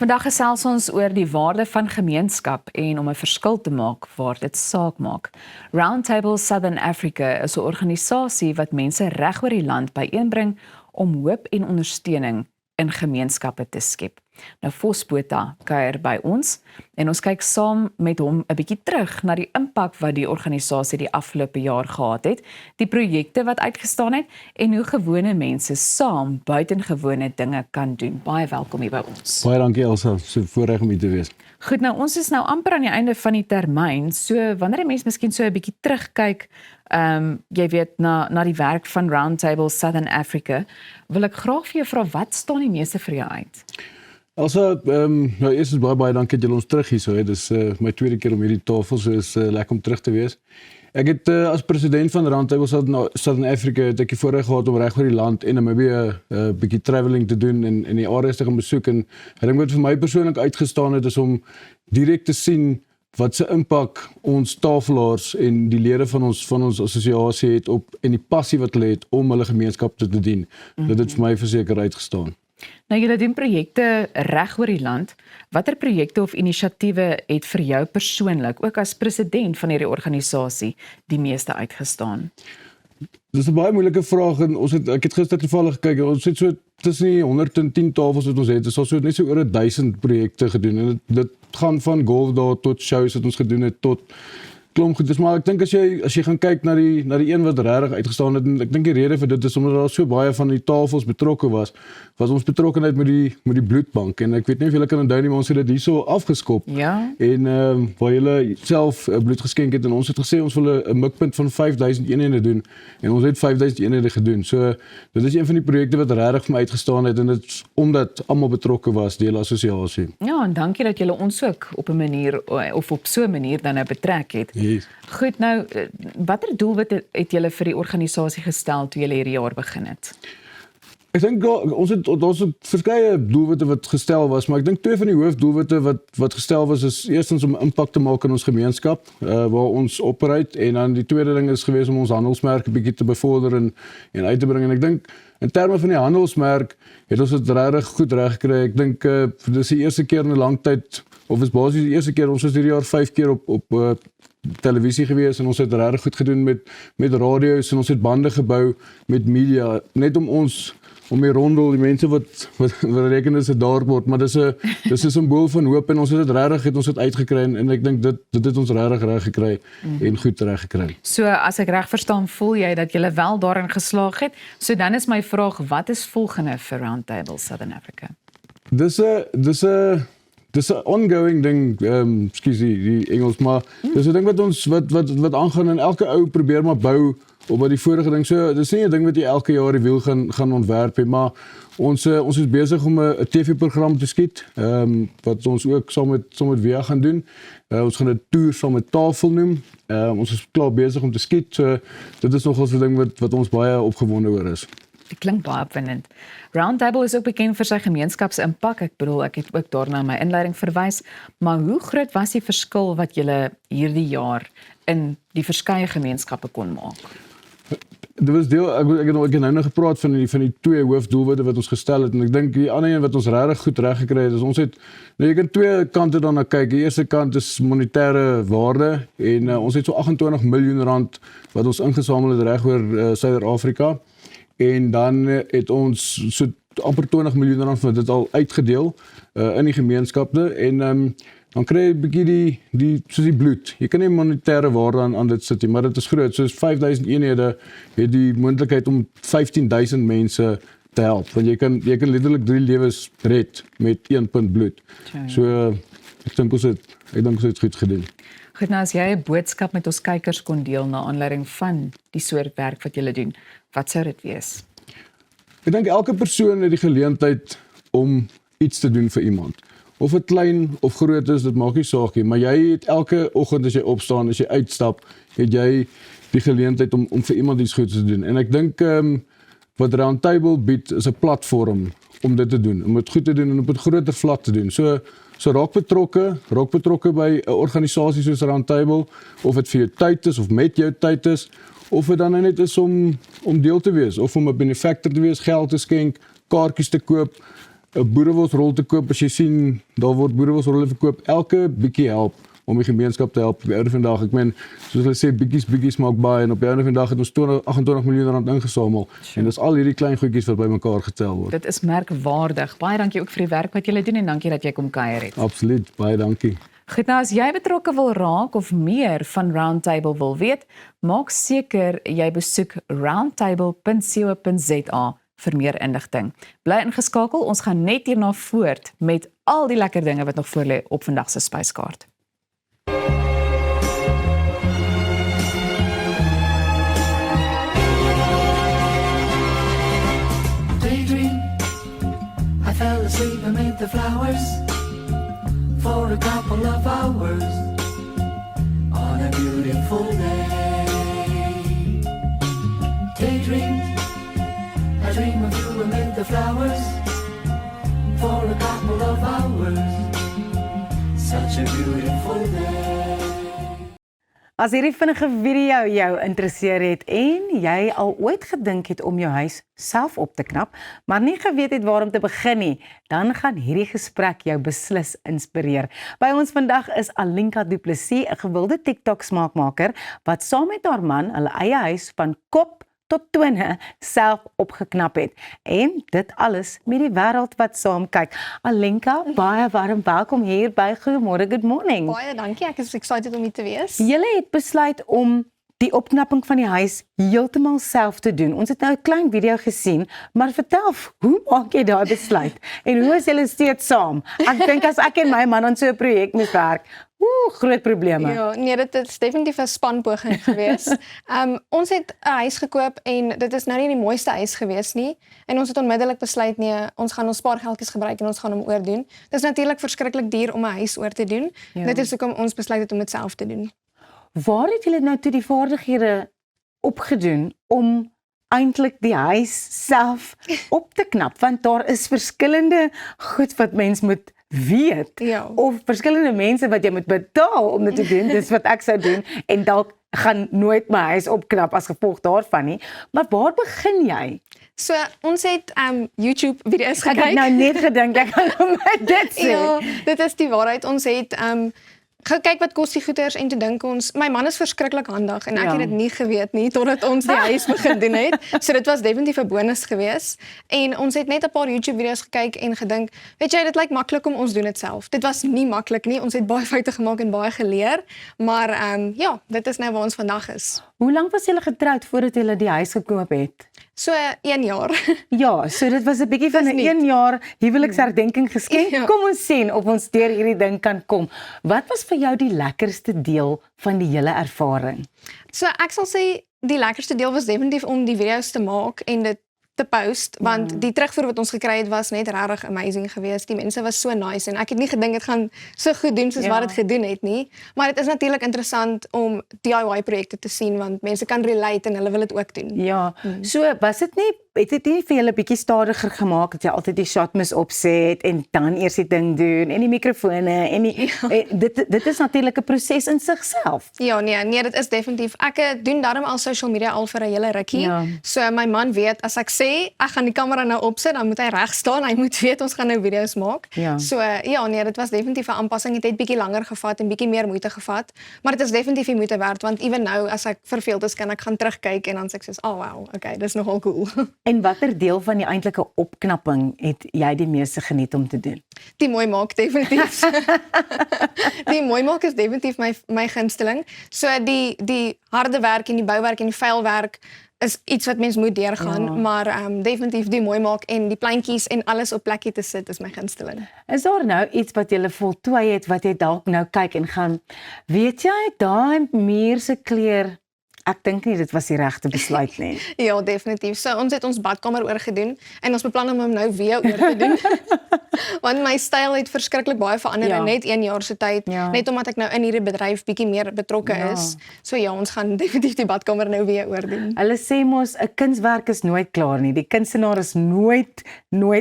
Vandag gesels ons oor die waarde van gemeenskap en om 'n verskil te maak waar dit saak maak. Roundtable Southern Africa is 'n organisasie wat mense reg oor die land byeenbring om hoop en ondersteuning in gemeenskappe te skep. Nou Vosbotha kuier by ons en ons kyk saam met hom 'n bietjie terug na die impak wat die organisasie die afgelope jaar gehad het, die projekte wat uitgestaan het en hoe gewone mense saam buitengewone dinge kan doen. Baie welkom hier by ons. Baie dankie Elsa, so voorreg om hier te wees. Goed, nou ons is nou amper aan die einde van die termyn, so wanneer 'n mens miskien so 'n bietjie terugkyk, jy weet na die werk van Roundtable Southern Africa, wil ek graag vir jou vra, wat staan die meeste vir jou uit? Also, nou eers is baie dankie dat julle ons terug hier so het. Dis my tweede keer om hierdie tafel, so is lekker om terug te wees. Ek het as president van Roundtable Southern Africa het ek die voorreg gehad om reg oor die land en Namibië 'n bietjie travelling te doen en die areas te gaan besoek, en ek dink wat vir my persoonlik uitgestaan het is om direk te sien wat se impak ons tafelaars en die lede van ons assosiasie het op en die passie wat hulle het om hulle gemeenskap te dien. Dit het vir my verseker uitgestaan. Nou julle doen projekte reg oor die land. Watter projekte of inisiatiewe het vir jou persoonlik, ook as president van hierdie organisasie, die meeste uitgestaan? Dis 'n baie moeilike vraag en ek het gister toevallig gekyk, ons het so tussen die 110 tafels wat ons het, is al so net so oor 1000 projekte gedoen, en dit gaan van golfdae tot shows wat ons gedoen het, tot klomp goed. Maar ek dink as jy gaan kyk na die een wat regtig uitgestaan het, en ek dink die rede vir dit is omdat daar so baie van die tafels betrokke was ons betrokkenheid met die bloedbank, en ek weet nie of julle kan onthou nie, maar ons het dit hierso afgeskop. Ja. En waar julle self bloed geskenk het, en ons het gesê ons wil 'n mikpunt van 5000 eenhede doen, en ons het 5000 eenhede gedoen. So dit is een van die projekte wat regtig vir my uitgestaan het, en dit is omdat almal betrokke was, die hele assosiasie. Ja, en dankie dat julle ons ook op 'n manier of op so 'n manier dan nou betrek het. Yes. Goed, nou watter doelwitte het julle vir die organisasie gestel toe julle hierdie jaar begin het? Ek dink ons het verskeie doelwitte wat gestel was, maar ek dink twee van die hoofdoelwitte wat gestel was is eerstens om impak te maak in ons gemeenskap waar ons operate, en dan die tweede ding is gewees om ons handelsmerk bietjie te bevorder en uit te bring. En ek dink in terme van die handelsmerk het ons dit regtig goed reg gekry. Ek dink dis die eerste keer in 'n lang tyd, of is basies die eerste keer, ons is hierdie jaar 5 keer op televisie gewees, en ons het regtig goed gedoen met radio's, en ons het bande gebou met media, net om die rondel, die mense wat reken is 'n dorpbord, maar dis 'n simbool van hoop, en ons het dit uitgekry, en ek dink dit het ons regtig reg gekry en goed reg gekry. So as ek reg verstaan, voel jy dat julle wel daarin geslaag het. So dan is my vraag, wat is volgende vir Roundtable Southern Africa? Dis 'n ongoing ding, die Engels, maar dis 'n ding wat aangaan, en elke ou probeer maar bou op wat die vorige ding. So dis nie 'n ding wat jy elke jaar die wiel gaan ontwerp nie, maar ons is besig om 'n TV-program te skiet, wat ons ook saam met Via gaan doen. Ons gaan 'n toer saam met Tafel noem. Ons is klaar besig om te skiet. So dit is nogal so 'n ding wat ons baie opgewonde oor is. Dit klink baie opwindend. Roundtable is ook bekend vir sy gemeenskapsimpak. Ek bedoel, ek het ook daarna in my inleiding verwys, maar hoe groot was die verskil wat julle hierdie jaar in die verskeie gemeenskappe kon maak? Dit was deel, ek het nou gepraat van die twee hoofdoelwitte wat ons gestel het, en ek dink die ander een wat ons regtig goed reg gekry het, is ons het, nou jy kan twee kante daarna kyk. Die eerste kant is monetêre waarde, en ons het so 28 miljoen rand wat ons ingesamel het reg oor Suider-Afrika, en dan het ons so amper 20 miljoen rand van dit al uitgedeel in die gemeenskappe, en dan kry jy 'n bietjie soos die bloed. Jy kan nie monetêre waarde aan dit sit nie, maar dit is groot. Soos 5000 eenhede het die moontlikheid om 15000 mense te help, want jy kan letterlik 3 lewens red met 1 punt bloed. So ek dink ons het goed gedoen. Goed, nou as jy 'n boodskap met ons kykers kon deel na aanleiding van die soort werk wat julle doen, wat sou dit wees? Ek dink elke persoon het die geleentheid om iets te doen vir iemand. Of dit klein of groot is, dit maak nie saak nie, maar jy het elke oggend as jy opstaan, as jy uitstap, het jy die geleentheid om vir iemand iets goeds te doen. En ek dink wat Roundtable bied is 'n platform om dit te doen, om dit goed te doen en op 'n groter vlak te doen. So raak betrokke by 'n organisasie soos Roundtable, of dit vir jou tyd is of met jou tyd is, of dit dan net is om deel te wees, of om 'n benefactor te wees, geld te skenk, kaartjies te koop. 'n boerewors te koop, as jy sien, daar word boerewors verkoop, elke bietjie help om die gemeenskap te help op die einde van die dag. Ek meen, soos hulle sê, bietjies maak baie, en op die einde van die dag het ons 28 miljoen rand ingesamel, en dis al hierdie klein goedjies wat bymekaar getel word. Dit is merkwaardig. Baie dankie ook vir die werk wat julle doen en dankie dat jy kom kuier het. Absoluut, baie dankie. Goed, nou as jy betrokke wil raak of meer van Roundtable wil weet, maak seker jy besoek roundtable.co.za vir meer inligting. Bly ingeskakel, ons gaan net hierna voort met al die lekker dinge wat nog voor lê op vandag se spyskaart. I fell asleep amid the flowers for a couple of hours on a beautiful day. Daydream, I dream of you amid the flowers for a couple of hours. Such a beautiful day. As hierdie vinnige video jou interesseer het en jy al ooit gedink het om jou huis self op te knap, maar nie geweet het waar om te begin nie, dan gaan hierdie gesprek jou beslis inspireer. By ons vandag is Alinka Du Plessis, 'n gewilde TikTok smaakmaker wat saam met haar man hulle eie huis van kop tot tone self opgeknap het. En dit alles met die wêreld wat saam kyk. Alinka, baie warm welkom hier by Goeiemôre, good morning. Baie dankie, ek is excited om hier te wees. Julle het besluit om die opknapping van die huis heeltemal self te doen. Ons het nou 'n klein video gesien, maar vertel, hoe maak jy daai besluit? En hoe is julle steeds saam? Ek dink as ek en my man aan so 'n projek moet werk, groot probleme. Ja, nee, dit is definitief 'n spanpoging gewees. Ons het 'n huis gekoop en dit is nou nie die mooiste huis gewees nie. En ons het onmiddellik besluit, nee, ons gaan ons spaargeldjies gebruik en ons gaan hom oordoen. Dit is natuurlik verskriklik duur om 'n huis oor te doen. Ja. Dit is hoekom ons besluit het om dit self te doen. Waar het julle nou toe die vaardighede opgedoen om eintlik die huis self op te knap? Want daar is verskillende goed wat mens moet weet, Ja. of verskillende mense wat jy moet betaal om dit te doen, dis wat ek sou doen, en dalk gaan nooit my huis opknap as gevolg daarvan nie. Maar waar begin jy? So, ons het YouTube video's Ek het gekyk. nou net gedink, ek gaan nou met dit sê. Ja, dit is die waarheid. Ons het gekyk wat kos die goeders en toe dink ons, my man is verskriklik handig en ek Ja. het dit nie geweet nie totdat ons die huis begin doen het. So dit was definitief 'n bonus gewees. En ons het net 'n paar YouTube video's gekyk en gedink, weet jy, dit lyk maklik om ons doen dit self. Dit was nie maklik nie. Ons het baie foute gemaak en baie geleer, maar ja, dit is nou waar ons vandag is. Hoe lank was julle getroud voordat julle die huis gekoop het? So 1 jaar. Ja, so dit was 'n bietjie van 'n 1 jaar huweliksherdenking geskenk. Ja. Kom ons sien of ons deur hierdie ding kan kom. Wat was vir jou die lekkerste deel van die hele ervaring? So ek sal sê die lekkerste deel was definitief om die video's te maak en dit te post, want die terugvoer wat ons gekry het was net regtig amazing geweest. Die mense was so nice en ek het nie gedink dit gaan so goed doen soos Ja. wat dit gedoen het nie. Maar dit is natuurlik interessant om DIY projekte te sien want mense kan relate en hulle wil dit ook doen. Ja, so was dit nie, het dit nie vir julle bietjie stadiger gemaak dat jy altyd die shot moes opset en dan eers die ding doen en die mikrofone en die, dit is natuurlik 'n proses in sigself. Ja, nee, dit is definitief. Ek doen daarom al social media al vir 'n hele rukkie. Ja. So my man weet as ek sê ek gaan die kamera nou opsit, dan moet hy reg staan. Hy moet weet ons gaan nou video's maak. Ja. So ja, nee, dit was definitief 'n aanpassing. Dit het bietjie langer gevat en bietjie meer moeite gevat, maar dit is definitief die moeite werd want ewen nou as ek verveeld is, kan ek gaan terugkyk en dan sê ek soos, "Oh wow, okay, dis nogal cool." En watter deel van die eintlike opknapping het jy die meeste geniet om te doen? Die mooi maak definitief. Die mooi maak is definitief my gunsteling. So die harde werk en die bouwerk en die vuilwerk is iets wat mens moet deurgaan, Ja. maar definitief die mooi maak en die pleintjies en alles op plekkie te sit is my gunsteling. Is daar nou iets wat jy voltooi het wat jy dalk nou kyk en gaan, weet jy, daai muur se kleur, ek dink nie dit was die regte besluit nie. Ja, definitief. So ons het ons badkamer oorgedoen en ons beplan om hom nou weer oor te doen. Want my styl het verskriklik baie verander Ja. in net 1 jaar se tyd, Ja. net omdat ek nou in hierdie bedryf bietjie meer betrokke Ja. is. So ja, ons gaan definitief die badkamer nou weer oordoen. Hulle sê mos 'n kunswerk is nooit klaar nie. Die kunstenaar is nooit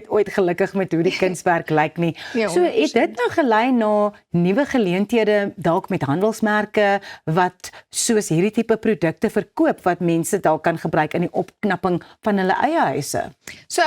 ooit gelukkig met hoe die kunswerk lyk nie. Ja, So het dit nou gelei na nuwe geleenthede dalk met handelsmerke wat soos hierdie tipe produkte produkte verkoop wat mense dalk kan gebruik in die opknapping van hulle eie huise? So,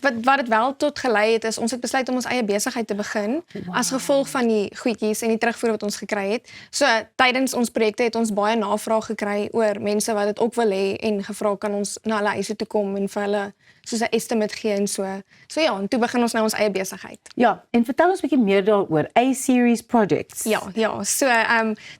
wat dit wel tot gelei het is, ons het besluit om ons eie besigheid te begin, as gevolg van die goedjies en die terugvoer wat ons gekry het. So, tydens ons projekte het ons baie navraag gekry oor mense wat dit ook wil hê en gevra kan ons na hulle huise toe kom en vir hulle soos 'n estimate gee en so. So ja, en toe begin ons nou ons eie besigheid. Ja, en vertel ons 'n bietjie meer daaroor A-series projects. Ja, so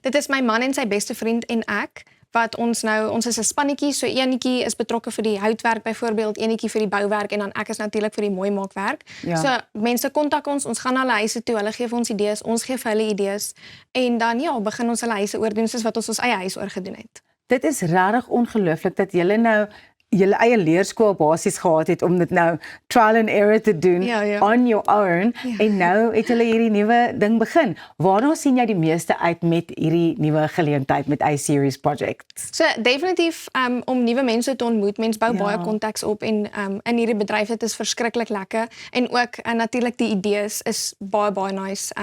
dit is my man en sy beste vriend en ek wat ons is 'n spannetjie, so eenetjie is betrokke vir die houtwerk byvoorbeeld, eenetjie vir die bouwerk en dan ek is natuurlik vir die mooi maakwerk. Ja. So mense kontak ons gaan na hulle huise toe, hulle gee vir ons idees, ons gee vir hulle idees en dan ja, begin ons hulle huise oordoen soos wat ons eie huis oorgedoen het. Dit is regtig ongelooflik dat julle nou julle eie leerskool basies gehad het om dit nou trial and error te doen Ja. on your own en nou het julle hierdie nuwe ding begin. Waarna sien jy die meeste uit met hierdie nuwe geleentheid met A-series projects? So definitief om nuwe mense te ontmoet, mense bou baie kontaks op en in hierdie bedryf dit is verskriklik lekker en ook natuurlik die idees is baie nice.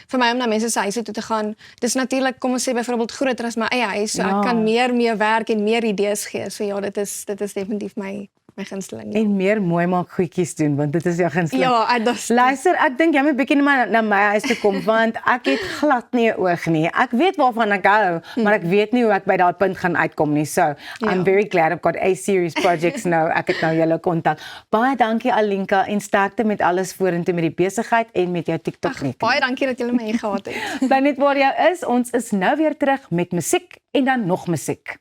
Vir my om na mense se huise toe te gaan, dis natuurlik kom ons sê byvoorbeeld groter as my eie huis, so ek kan meer mee werk en meer idees gee. So ja, dit is definitief my gunsteling. Ja. En meer mooi maak goedjies doen want dit is jou gunsteling. Ja, dis Luister, ek dink jy moet bietjie na my huis toe kom want ek het glad nie 'n oog nie. Ek weet waarvan ek hou, maar ek weet nie hoe ek by daai punt gaan uitkom nie. So, I'm very glad I've got A-series projects nou. Ek het nou julle kontak. Baie dankie Alinka en sterkte met alles vorentoe met die besigheid en met jou TikTok net. baie dankie dat julle my hier gehad het. Bly net waar jy is. Ons is nou weer terug met musiek en dan nog musiek.